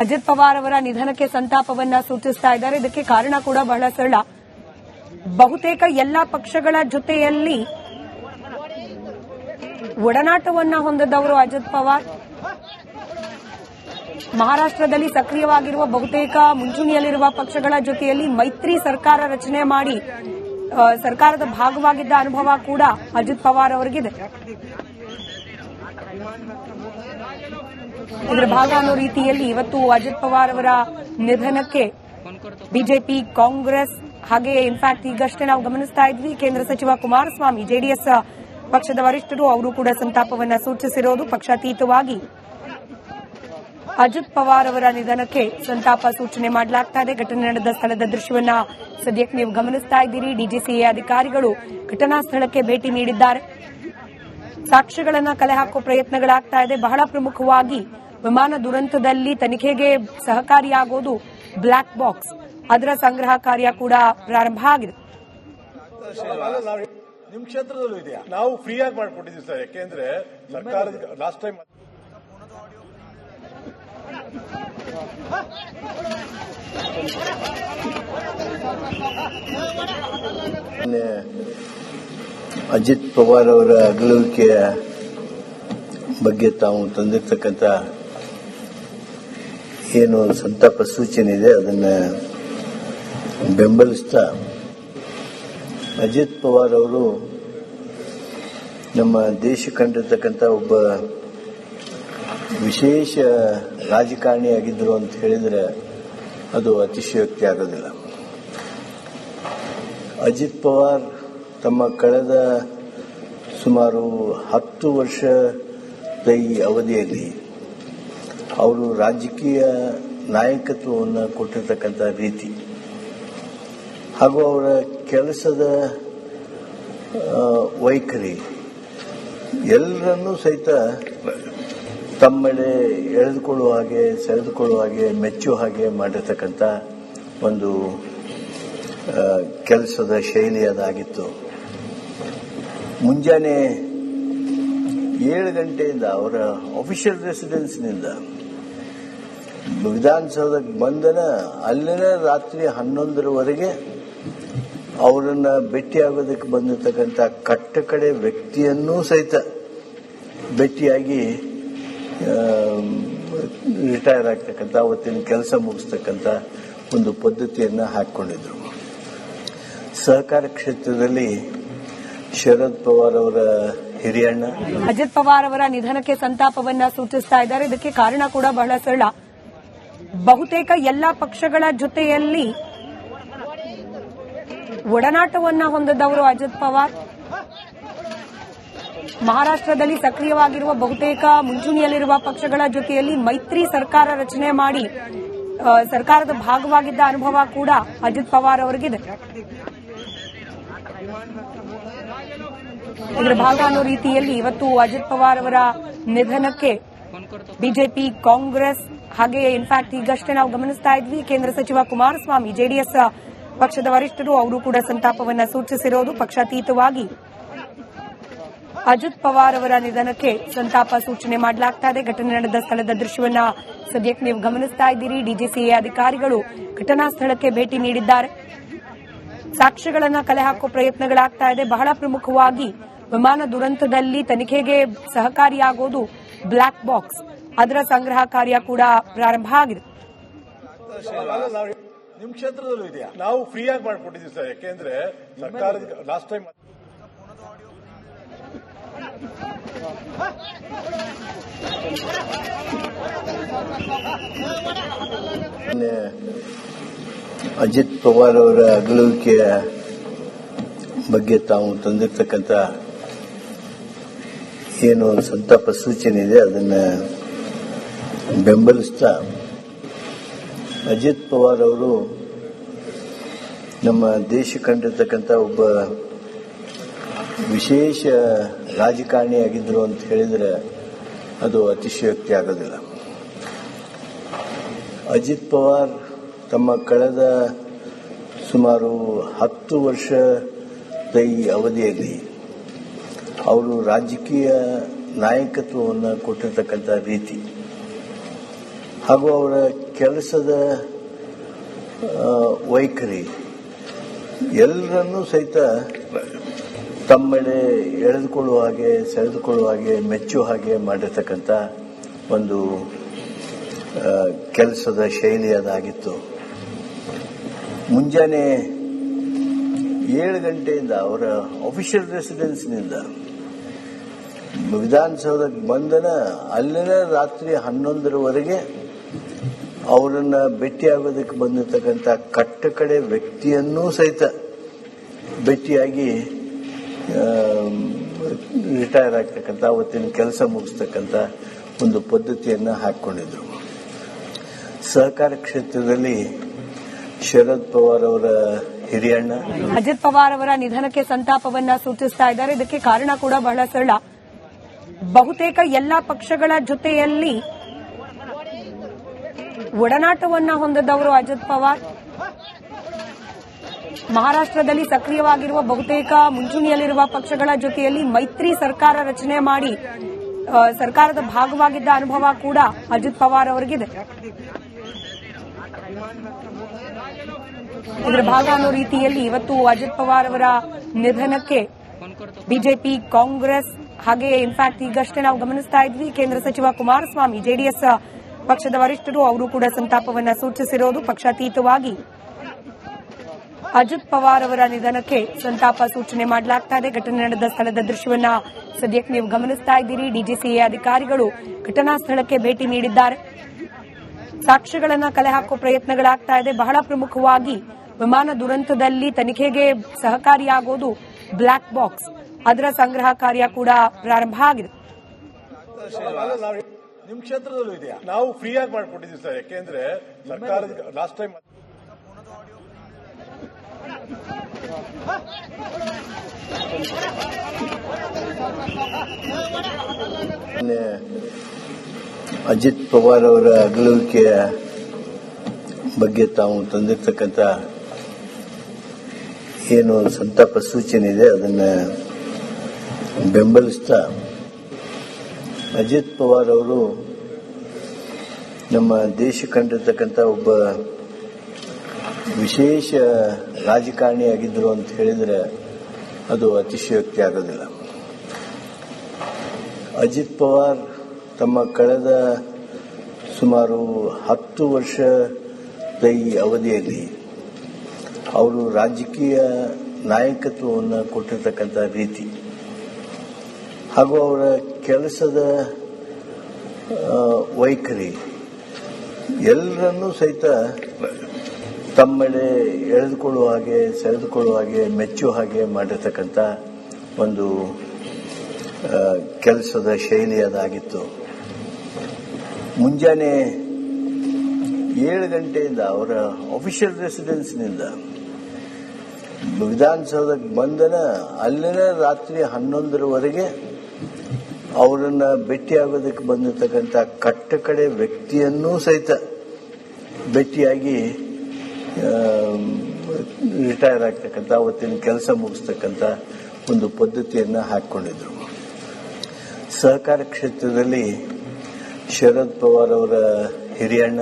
ಅಜಿತ್ ಪವಾರ್ ಅವರ ನಿಧನಕ್ಕೆ ಸಂತಾಪವನ್ನ ಸೂಚಿಸ್ತಾ ಇದ್ದಾರೆ. ಇದಕ್ಕೆ ಕಾರಣ ಕೂಡ ಬಹಳ ಸರಳ. ಬಹುತೇಕ ಎಲ್ಲಾ ಪಕ್ಷಗಳ ಜೊತೆಯಲ್ಲಿ ಒಡನಾಟವನ್ನ ಹೊಂದಿದವರು ಅಜಿತ್ ಪವಾರ್. ಮಹಾರಾಷ್ಟ್ರದಲ್ಲಿ ಸಕ್ರಿಯವಾಗಿರುವ ಬಹುತೇಕ ಮುಂಚೂಣಿಯಲ್ಲಿರುವ ಪಕ್ಷಗಳ ಜೊತೆಯಲ್ಲಿ ಮೈತ್ರಿ ಸರ್ಕಾರ ರಚನೆ ಮಾಡಿ ಸರ್ಕಾರದ ಭಾಗವಾಗಿದ್ದ ಅನುಭವ ಕೂಡ ಅಜಿತ್ ಪವಾರ್ ಅವರಿಗಿದೆ. ಇದರ ಭಾಗ ಅನ್ನೋ ರೀತಿಯಲ್ಲಿ ಇವತ್ತು ಅಜಿತ್ ಪವಾರ್ ಅವರ ನಿಧನಕ್ಕೆ ಬಿಜೆಪಿ, ಕಾಂಗ್ರೆಸ್ ಹಾಗೆ ಇನ್ಫ್ಯಾಕ್ಟ್ ಈಗಷ್ಟೇ ನಾವು ಗಮನಿಸ್ತಾ ಇದ್ವಿ ಕೇಂದ್ರ ಸಚಿವ ಕುಮಾರಸ್ವಾಮಿ, ಜೆಡಿಎಸ್ ಪಕ್ಷದ ವರಿಷ್ಠರು ಅವರು ಕೂಡ ಸಂತಾಪವನ್ನ ಸೂಚಿಸಿರೋದು. ಪಕ್ಷಾತೀತವಾಗಿ ಅಜಿತ್ ಪವಾರ್ ಅವರ ನಿಧನಕ್ಕೆ ಸಂತಾಪ ಸೂಚನೆ ಮಾಡಲಾಗ್ತಾ ಇದೆ. ಘಟನೆ ನಡೆದ ಸ್ಥಳದ ದೃಶ್ಯವನ್ನ ಸದ್ಯಕ್ಕೆ ನೀವು ಗಮನಿಸ್ತಾ ಇದ್ದೀರಿ. ಡಿಜಿಸಿಎ ಅಧಿಕಾರಿಗಳು ಘಟನಾ ಸ್ಥಳಕ್ಕೆ ಭೇಟಿ ನೀಡಿದ್ದಾರೆ. ಸಾಕ್ಷ್ಯಗಳನ್ನ ಕಲೆ ಹಾಕುವ ಪ್ರಯತ್ನಗಳಾಗ್ತಾ ಇದೆ. ಬಹಳ ಪ್ರಮುಖವಾಗಿ ವಿಮಾನ ದುರಂತದಲ್ಲಿ ತನಿಖೆಗೆ ಸಹಕಾರಿಯಾಗೋದು ಬ್ಲಾಕ್ ಬಾಕ್ಸ್, ಅದರ ಸಂಗ್ರಹ ಕಾರ್ಯ ಕೂಡ ಪ್ರಾರಂಭ ಆಗಿದೆ. ನಿಮ್ ಕ್ಷೇತ್ರದಲ್ಲೂ ಇದೆಯಾ? ನಾವು ಫ್ರೀ ಆಗಿ ಮಾಡ್ಕೊಟ್ಟಿದ್ದೀವಿ ಸರ್, ಯಾಕೆಂದ್ರೆ ಸರ್ಕಾರದ ಲಾಸ್ಟ್ ಟೈಮ್ ಅಜಿತ್ ಪವಾರ್ ಅವರ ಅಗಲುವಿಕೆಯ ಬಗ್ಗೆ ತಾವು ತಂದಿರತಕ್ಕಂಥ ಏನು ಸಂತಾಪ ಸೂಚನೆ ಇದೆ ಅದನ್ನು ಬೆಂಬಲಿಸ್ತಾ, ಅಜಿತ್ ಪವಾರ್ ಅವರು ನಮ್ಮ ದೇಶ ಕಂಡಿರ್ತಕ್ಕಂಥ ಒಬ್ಬ ವಿಶೇಷ ರಾಜಕಾರಣಿಯಾಗಿದ್ದರು ಅಂತ ಹೇಳಿದರೆ ಅದು ಅತಿಶಯೋಕ್ತಿ ಆಗೋದಿಲ್ಲ. ಅಜಿತ್ ಪವಾರ್ ತಮ್ಮ ಕಳೆದ ಸುಮಾರು 10 ವರ್ಷದ ಈ ಅವಧಿಯಲ್ಲಿ ಅವರು ರಾಜಕೀಯ ನಾಯಕತ್ವವನ್ನು ಕೊಟ್ಟಿರ್ತಕ್ಕಂಥ ರೀತಿ ಹಾಗೂ ಅವರ ಕೆಲಸದ ವೈಖರಿ ಎಲ್ಲರನ್ನೂ ಸಹಿತ ತಮ್ಮೆಡೆ ಎಳೆದುಕೊಳ್ಳುವ ಹಾಗೆ, ಸೆಳೆದುಕೊಳ್ಳುವ ಹಾಗೆ, ಮೆಚ್ಚುವ ಹಾಗೆ ಮಾಡಿರ್ತಕ್ಕಂಥ ಒಂದು ಕೆಲಸದ ಶೈಲಿ ಅದಾಗಿತ್ತು. ಮುಂಜಾನೆ 7 ಗಂಟೆಯಿಂದ ಅವರ ಅಫಿಷಿಯಲ್ ರೆಸಿಡೆನ್ಸ್ನಿಂದ ವಿಧಾನಸೌಧಕ್ಕೆ ಬಂದನ ಅಲ್ಲಿನ ರಾತ್ರಿ 11ರವರೆಗೆ ಅವರನ್ನ ಭೇಟಿಯಾಗೋದಕ್ಕೆ ಬಂದಿರತಕ್ಕಂಥ ಕಟ್ಟಕಡೆ ವ್ಯಕ್ತಿಯನ್ನೂ ಸಹಿತ ಭೇಟಿಯಾಗಿ ರಿಟೈರ್ ಆಗ್ತಕ್ಕಂಥ, ಅವತ್ತಿನ ಕೆಲಸ ಮುಗಿಸ್ತಕ್ಕಂಥ ಒಂದು ಪದ್ಧತಿಯನ್ನು ಹಾಕಿಕೊಂಡಿದ್ರು. ಸಹಕಾರ ಕ್ಷೇತ್ರದಲ್ಲಿ ಶರದ್ ಪವಾರ್ ಅವರ ಹಿರಿಯಣ್ಣ ಅಜಿತ್ ಪವಾರ್ ಅವರ ನಿಧನಕ್ಕೆ ಸಂತಾಪವನ್ನ ಸೂಚಿಸ್ತಾ ಇದ್ದಾರೆ. ಇದಕ್ಕೆ ಕಾರಣ ಕೂಡ ಬಹಳ ಸರಳ. ಬಹುತೇಕ ಎಲ್ಲಾ ಪಕ್ಷಗಳ ಜೊತೆಯಲ್ಲಿ ಒಡನಾಟವನ್ನ ಹೊಂದಿದವರು ಅಜಿತ್ ಪವಾರ್. ಮಹಾರಾಷ್ಟ್ರದಲ್ಲಿ ಸಕ್ರಿಯವಾಗಿರುವ ಬಹುತೇಕ ಮುಂಚೂಣಿಯಲ್ಲಿರುವ ಪಕ್ಷಗಳ ಜೊತೆಯಲ್ಲಿ ಮೈತ್ರಿ ಸರ್ಕಾರ ರಚನೆ ಮಾಡಿ ಸರ್ಕಾರದ ಭಾಗವಾಗಿದ್ದ ಅನುಭವ ಕೂಡ ಅಜಿತ್ ಪವಾರ್ ಅವರಿಗಿದೆ. ಇದರ ಭಾಗ ಅನ್ನೋ ರೀತಿಯಲ್ಲಿ ಇವತ್ತು ಅಜಿತ್ ಪವಾರ್ ಅವರ ನಿಧನಕ್ಕೆ ಬಿಜೆಪಿ, ಕಾಂಗ್ರೆಸ್ ಹಾಗೆ ಇನ್ಫ್ಯಾಕ್ಟ್ ಈಗಷ್ಟೇ ನಾವು ಗಮನಿಸ್ತಾ ಇದ್ವಿ ಕೇಂದ್ರ ಸಚಿವ ಕುಮಾರಸ್ವಾಮಿ, ಜೆಡಿಎಸ್ ಪಕ್ಷದ ವರಿಷ್ಠರು ಅವರು ಕೂಡ ಸಂತಾಪವನ್ನ ಸೂಚಿಸಿರೋದು. ಪಕ್ಷಾತೀತವಾಗಿ ಅಜಿತ್ ಪವಾರ್ ಅವರ ನಿಧನಕ್ಕೆ ಸಂತಾಪ ಸೂಚನೆ ಮಾಡಲಾಗ್ತಾ ಇದೆ. ಘಟನೆ ನಡೆದ ಸ್ಥಳದ ದೃಶ್ಯವನ್ನ ಸದ್ಯಕ್ಕೆ ನೀವು ಗಮನಿಸ್ತಾ ಇದ್ದೀರಿ. ಡಿಜಿಸಿಎ ಅಧಿಕಾರಿಗಳು ಘಟನಾ ಸ್ಥಳಕ್ಕೆ ಭೇಟಿ ನೀಡಿದ್ದಾರೆ. ಸಾಕ್ಷ್ಯಗಳನ್ನ ಕಲೆ ಹಾಕುವ ಪ್ರಯತ್ನಗಳಾಗ್ತಾ ಇದೆ. ಬಹಳ ಪ್ರಮುಖವಾಗಿ ವಿಮಾನ ದುರಂತದಲ್ಲಿ ತನಿಖೆಗೆ ಸಹಕಾರಿಯಾಗೋದು ಬ್ಲಾಕ್ ಬಾಕ್ಸ್, ಅದರ ಸಂಗ್ರಹ ಕಾರ್ಯ ಕೂಡ ಪ್ರಾರಂಭ ಆಗಿದೆ. ನಿಮ್ ಕ್ಷೇತ್ರದಲ್ಲೂ ಇದೆಯಾ? ನಾವು ಫ್ರೀ ಆಗಿ ಮಾಡ್ಕೊಟ್ಟಿದ್ದೀವಿ ಸರ್, ಯಾಕೆಂದ್ರೆ ಸರ್ಕಾರದ ಲಾಸ್ಟ್ ಟೈಮ್ ಅಜಿತ್ ಪವಾರ್ ಅವರ ಅಗಲುವಿಕೆಯ ಬಗ್ಗೆ ತಾವು ತಂದಿರತಕ್ಕಂಥ ಏನು ಸಂತಾಪ ಸೂಚನೆ ಇದೆ ಅದನ್ನು ಬೆಂಬಲಿಸ್ತಾ, ಅಜಿತ್ ಪವಾರ್ ಅವರು ನಮ್ಮ ದೇಶ ಕಂಡಿರ್ತಕ್ಕಂಥ ಒಬ್ಬ ವಿಶೇಷ ರಾಜಕಾರಣಿಯಾಗಿದ್ದರು ಅಂತ ಹೇಳಿದರೆ ಅದು ಅತಿಶಯೋಕ್ತಿ ಆಗೋದಿಲ್ಲ. ಅಜಿತ್ ಪವಾರ್ ತಮ್ಮ ಕಳೆದ ಸುಮಾರು 10 ವರ್ಷದ ಈ ಅವಧಿಯಲ್ಲಿ ಅವರು ರಾಜಕೀಯ ನಾಯಕತ್ವವನ್ನು ಕೊಟ್ಟಿರ್ತಕ್ಕಂಥ ರೀತಿ ಹಾಗೂ ಅವರ ಕೆಲಸದ ವೈಖರಿ ಎಲ್ಲರನ್ನೂ ಸಹಿತ ತಮ್ಮೆಡೆ ಎಳೆದುಕೊಳ್ಳುವ ಹಾಗೆ, ಸೆಳೆದುಕೊಳ್ಳುವ ಹಾಗೆ, ಮೆಚ್ಚುವ ಹಾಗೆ ಮಾಡಿರ್ತಕ್ಕಂಥ ಒಂದು ಕೆಲಸದ ಶೈಲಿ ಅದಾಗಿತ್ತು. ಮುಂಜಾನೆ 7 ಗಂಟೆಯಿಂದ ಅವರ ಅಫಿಷಿಯಲ್ ರೆಸಿಡೆನ್ಸ್ನಿಂದ ವಿಧಾನಸೌಧಕ್ಕೆ ಬಂದನ ಅಲ್ಲಿನ ರಾತ್ರಿ 11ರವರೆಗೆ ಅವರನ್ನ ಭೇಟಿಯಾಗೋದಕ್ಕೆ ಬಂದಿರತಕ್ಕಂಥ ಕಟ್ಟಕಡೆ ವ್ಯಕ್ತಿಯನ್ನೂ ಸಹಿತ ಭೇಟಿಯಾಗಿ ರಿಟೈರ್ ಆಗ್ತಕ್ಕಂಥ, ಅವತ್ತಿನ ಕೆಲಸ ಮುಗಿಸ್ತಕ್ಕಂಥ ಒಂದು ಪದ್ಧತಿಯನ್ನು ಹಾಕಿಕೊಂಡಿದ್ರು. ಸಹಕಾರ ಕ್ಷೇತ್ರದಲ್ಲಿ ಶರದ್ ಪವಾರ್ ಅವರ ಹಿರಿಯಣ್ಣ ಅಜಿತ್ ಪವಾರ್ ಅವರ ನಿಧನಕ್ಕೆ ಸಂತಾಪವನ್ನ ಸೂಚಿಸ್ತಾ ಇದ್ದಾರೆ. ಇದಕ್ಕೆ ಕಾರಣ ಕೂಡ ಬಹಳ ಸರಳ. ಬಹುತೇಕ ಎಲ್ಲಾ ಪಕ್ಷಗಳ ಜೊತೆಯಲ್ಲಿ ಒಡನಾಟವನ್ನ ಹೊಂದಿದವರು ಅಜಿತ್ ಪವಾರ್. ಮಹಾರಾಷ್ಟ್ರದಲ್ಲಿ ಸಕ್ರಿಯವಾಗಿರುವ ಬಹುತೇಕ ಮುಂಚೂಣಿಯಲ್ಲಿರುವ ಪಕ್ಷಗಳ ಜೊತೆಯಲ್ಲಿ ಮೈತ್ರಿ ಸರ್ಕಾರ ರಚನೆ ಮಾಡಿ ಸರ್ಕಾರದ ಭಾಗವಾಗಿದ್ದ ಅನುಭವ ಕೂಡ ಅಜಿತ್ ಪವಾರ್ ಅವರಿಗಿದೆ. ಇದರ ಭಾಗ ಅನ್ನೋ ರೀತಿಯಲ್ಲಿ ಇವತ್ತು ಅಜಿತ್ ಪವಾರ್ ಅವರ ನಿಧನಕ್ಕೆ ಬಿಜೆಪಿ, ಕಾಂಗ್ರೆಸ್ ಹಾಗೆ ಇನ್ಫ್ಯಾಕ್ಟ್ ಈಗಷ್ಟೇ ನಾವು ಗಮನಿಸ್ತಾ ಇದ್ವಿ ಕೇಂದ್ರ ಸಚಿವ ಕುಮಾರಸ್ವಾಮಿ, ಜೆಡಿಎಸ್ ಪಕ್ಷದ ವರಿಷ್ಠರು ಅವರು ಕೂಡ ಸಂತಾಪವನ್ನ ಸೂಚಿಸಿರೋದು. ಪಕ್ಷಾತೀತವಾಗಿ ಅಜಿತ್ ಪವಾರ್ ಅವರ ನಿಧನಕ್ಕೆ ಸಂತಾಪ ಸೂಚನೆ ಮಾಡಲಾಗ್ತಾ ಇದೆ. ಘಟನೆ ನಡೆದ ಸ್ಥಳದ ದೃಶ್ಯವನ್ನ ಸದ್ಯಕ್ಕೆ ನೀವು ಗಮನಿಸ್ತಾ ಇದ್ದೀರಿ. ಡಿಜಿಸಿಎ ಅಧಿಕಾರಿಗಳು ಘಟನಾ ಸ್ಥಳಕ್ಕೆ ಭೇಟಿ ನೀಡಿದ್ದಾರೆ. ಸಾಕ್ಷ್ಯಗಳನ್ನ ಕಲೆ ಹಾಕುವ ಪ್ರಯತ್ನಗಳಾಗ್ತಾ ಇದೆ. ಬಹಳ ಪ್ರಮುಖವಾಗಿ ವಿಮಾನ ದುರಂತದಲ್ಲಿ ತನಿಖೆಗೆ ಸಹಕಾರಿಯಾಗೋದು ಬ್ಲಾಕ್ ಬಾಕ್ಸ್, ಅದರ ಸಂಗ್ರಹ ಕಾರ್ಯ ಕೂಡ ಪ್ರಾರಂಭ ಆಗಿದೆ. ನಿಮ್ ಕ್ಷೇತ್ರದಲ್ಲೂ ಇದೆಯಾ? ನಾವು ಫ್ರೀ ಆಗಿ ಮಾಡ್ಕೊಟ್ಟಿದ್ದೀವಿ ಸರ್. ಯಾಕೆಂದ್ರೆ ಸರ್ಕಾರದ ಲಾಸ್ಟ್ ಟೈಮ್ ಅಜಿತ್ ಪವಾರ್ ಅವರ ಅಗಲುವಿಕೆಯ ಬಗ್ಗೆ ತಾವು ತಂದಿರತಕ್ಕಂಥ ಏನು ಸಂತಾಪ ಸೂಚನೆ ಇದೆ ಅದನ್ನು ಬೆಂಬಲಿಸ್ತಾ, ಅಜಿತ್ ಪವಾರ್ ಅವರು ನಮ್ಮ ದೇಶ ಕಂಡಿರ್ತಕ್ಕಂಥ ಒಬ್ಬ ವಿಶೇಷ ರಾಜಕಾರಣಿಯಾಗಿದ್ದರು ಅಂತ ಹೇಳಿದರೆ ಅದು ಅತಿಶಯೋಕ್ತಿ ಆಗೋದಿಲ್ಲ. ಅಜಿತ್ ಪವಾರ್ ತಮ್ಮ ಕಳೆದ ಸುಮಾರು 10 ವರ್ಷದ ಈ ಅವಧಿಯಲ್ಲಿ ಅವರು ರಾಜಕೀಯ ನಾಯಕತ್ವವನ್ನು ಕೊಟ್ಟಿರ್ತಕ್ಕಂಥ ರೀತಿ ಹಾಗೂ ಅವರ ಕೆಲಸದ ವೈಖರಿ ಎಲ್ಲರನ್ನೂ ಸಹಿತ ತಮ್ಮೆಡೆ ಎಳೆದುಕೊಳ್ಳುವ ಹಾಗೆ, ಸೆಳೆದುಕೊಳ್ಳುವ ಹಾಗೆ, ಮೆಚ್ಚುವ ಹಾಗೆ ಮಾಡಿರ್ತಕ್ಕಂಥ ಒಂದು ಕೆಲಸದ ಶೈಲಿ ಅದಾಗಿತ್ತು. ಮುಂಜಾನೆ 7 ಗಂಟೆಯಿಂದ ಅವರ ಅಫಿಷಿಯಲ್ ರೆಸಿಡೆನ್ಸ್ನಿಂದ ವಿಧಾನಸೌಧಕ್ಕೆ ಬಂದನ ಅಲ್ಲಿನ ರಾತ್ರಿ 11ರವರೆಗೆ ಅವರನ್ನ ಭೇಟಿಯಾಗೋದಕ್ಕೆ ಬಂದಿರತಕ್ಕಂಥ ಕಟ್ಟಕಡೆ ವ್ಯಕ್ತಿಯನ್ನೂ ಸಹಿತ ಭೇಟಿಯಾಗಿ ರಿಟೈರ್ ಆಗ್ತಕ್ಕಂಥ, ಅವತ್ತಿನ ಕೆಲಸ ಮುಗಿಸ್ತಕ್ಕಂಥ ಒಂದು ಪದ್ಧತಿಯನ್ನು ಹಾಕಿಕೊಂಡಿದ್ರು. ಸಹಕಾರ ಕ್ಷೇತ್ರದಲ್ಲಿ ಶರದ್ ಪವಾರ್ ಅವರ ಹಿರಿಯಣ್ಣ